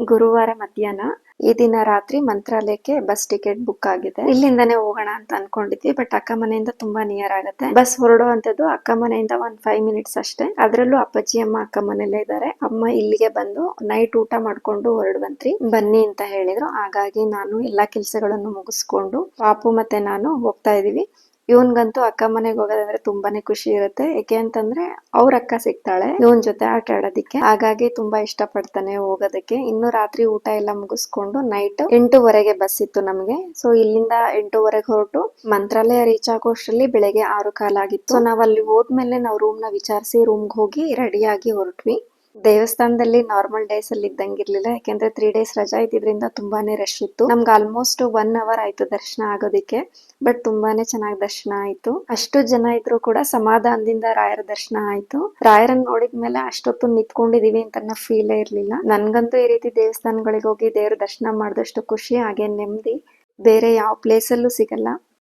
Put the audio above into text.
ಗುರುವಾರ ಮಧ್ಯಾಹ್ನ ಈ ದಿನ ರಾತ್ರಿ ಮಂತ್ರಾಲಯಕ್ಕೆ ಬಸ್ ಟಿಕೆಟ್ ಬುಕ್ ಆಗಿದೆ. ಇಲ್ಲಿಂದಾನೇ ಹೋಗೋಣ ಅಂತ ಅನ್ಕೊಂಡಿದ್ವಿ. ಬಟ್ ಅಕ್ಕ ಮನೆಯಿಂದ ತುಂಬಾ ನಿಯರ್ ಆಗುತ್ತೆ. ಬಸ್ ಹೊರಡುವಂತದ್ದು ಅಕ್ಕ ಮನೆಯಿಂದ ಒಂದ್ 5 ಮಿನಿಟ್ಸ್ ಅಷ್ಟೇ. ಅದ್ರಲ್ಲೂ ಅಪ್ಪಾಜಿ ಅಮ್ಮ ಅಕ್ಕ ಮನೆಯಲ್ಲೇ ಇದ್ದಾರೆ. ಅಮ್ಮ ಇಲ್ಲಿಗೆ ಬಂದು ನೈಟ್ ಊಟ ಮಾಡ್ಕೊಂಡು ಹೊರಡುವಂತ್ರಿ ಬನ್ನಿ ಅಂತ ಹೇಳಿದ್ರು. ಹಾಗಾಗಿ ನಾನು ಎಲ್ಲಾ ಕೆಲ್ಸಗಳನ್ನು ಮುಗಿಸ್ಕೊಂಡು ಪಾಪು ಮತ್ತೆ ನಾನು ಹೋಗ್ತಾ ಇದೀವಿ. ಇವನ್ಗಂತೂ ಅಕ್ಕ ಮನೆಗೆ ಹೋಗೋದಂದ್ರೆ ತುಂಬಾನೇ ಖುಷಿ ಇರುತ್ತೆ. ಯಾಕೆ ಅಂತಂದ್ರೆ ಅವ್ರ ಅಕ್ಕ ಸಿಗ್ತಾಳೆ ಇವನ್ ಜೊತೆ ಆಟ ಆಡೋದಿಕ್ಕೆ. ಹಾಗಾಗಿ ತುಂಬಾ ಇಷ್ಟ ಪಡ್ತಾನೆ ಹೋಗೋದಕ್ಕೆ. ಇನ್ನು ರಾತ್ರಿ ಊಟ ಎಲ್ಲ ಮುಗಿಸ್ಕೊಂಡು ನೈಟ್ 8:30ಗೆ ಬಸ್ ಇತ್ತು ನಮ್ಗೆ. ಸೊ ಇಲ್ಲಿಂದ 8:30ಗೆ ಹೊರಟು ಮಂತ್ರಾಲಯ ರೀಚ್ ಆಗೋಷ್ಟ್ರಲ್ಲಿ ಬೆಳಗ್ಗೆ 6 ಕಾಲಾಗಿತ್ತು. ಸೊ ನಾವ್ ಅಲ್ಲಿ ಹೋದ್ಮೇಲೆ ನಾವು ರೂಮ್ ನ ವಿಚಾರಿಸಿ ರೂಮ್ಗೆ ಹೋಗಿ ರೆಡಿ ಆಗಿ ಹೊರಟ್ವಿ. ದೇವಸ್ಥಾನದಲ್ಲಿ ನಾರ್ಮಲ್ ಡೇಸ್ ಅಲ್ಲಿ ಇದ್ದಂಗಿರ್ಲಿಲ್ಲ. ಯಾಕೆಂದ್ರೆ 3 ಡೇಸ್ ರಜಾ ಇದ್ದಿದ್ರಿಂದ ತುಂಬಾನೇ ರಶ್ ಇತ್ತು. ನಮ್ಗೆ ಆಲ್ಮೋಸ್ಟ್ 1 ಅವರ್ ಆಯ್ತು ದರ್ಶನ ಆಗೋದಿಕ್ಕೆ. ಬಟ್ ತುಂಬಾನೇ ಚೆನ್ನಾಗಿ ದರ್ಶನ ಆಯ್ತು. ಅಷ್ಟು ಜನ ಇದ್ರು ಕೂಡ ಸಮಾಧಾನದಿಂದ ರಾಯರ ದರ್ಶನ ಆಯ್ತು. ರಾಯರನ್ನ ನೋಡಿದ್ಮೇಲೆ ಅಷ್ಟೊತ್ತು ನಿಂತ್ಕೊಂಡಿದೀವಿ ಅಂತ ಫೀಲೇ ಇರ್ಲಿಲ್ಲ. ನನ್ಗಂತೂ ಈ ರೀತಿ ದೇವಸ್ಥಾನಗಳಿಗೆ ಹೋಗಿ ದೇವ್ರ ದರ್ಶನ ಮಾಡಿದಷ್ಟು ಖುಷಿ ಹಾಗೆ ನೆಮ್ಮದಿ ಬೇರೆ ಯಾವ ಪ್ಲೇಸ್ ಅಲ್ಲೂ ಸಿಗಲ್ಲ.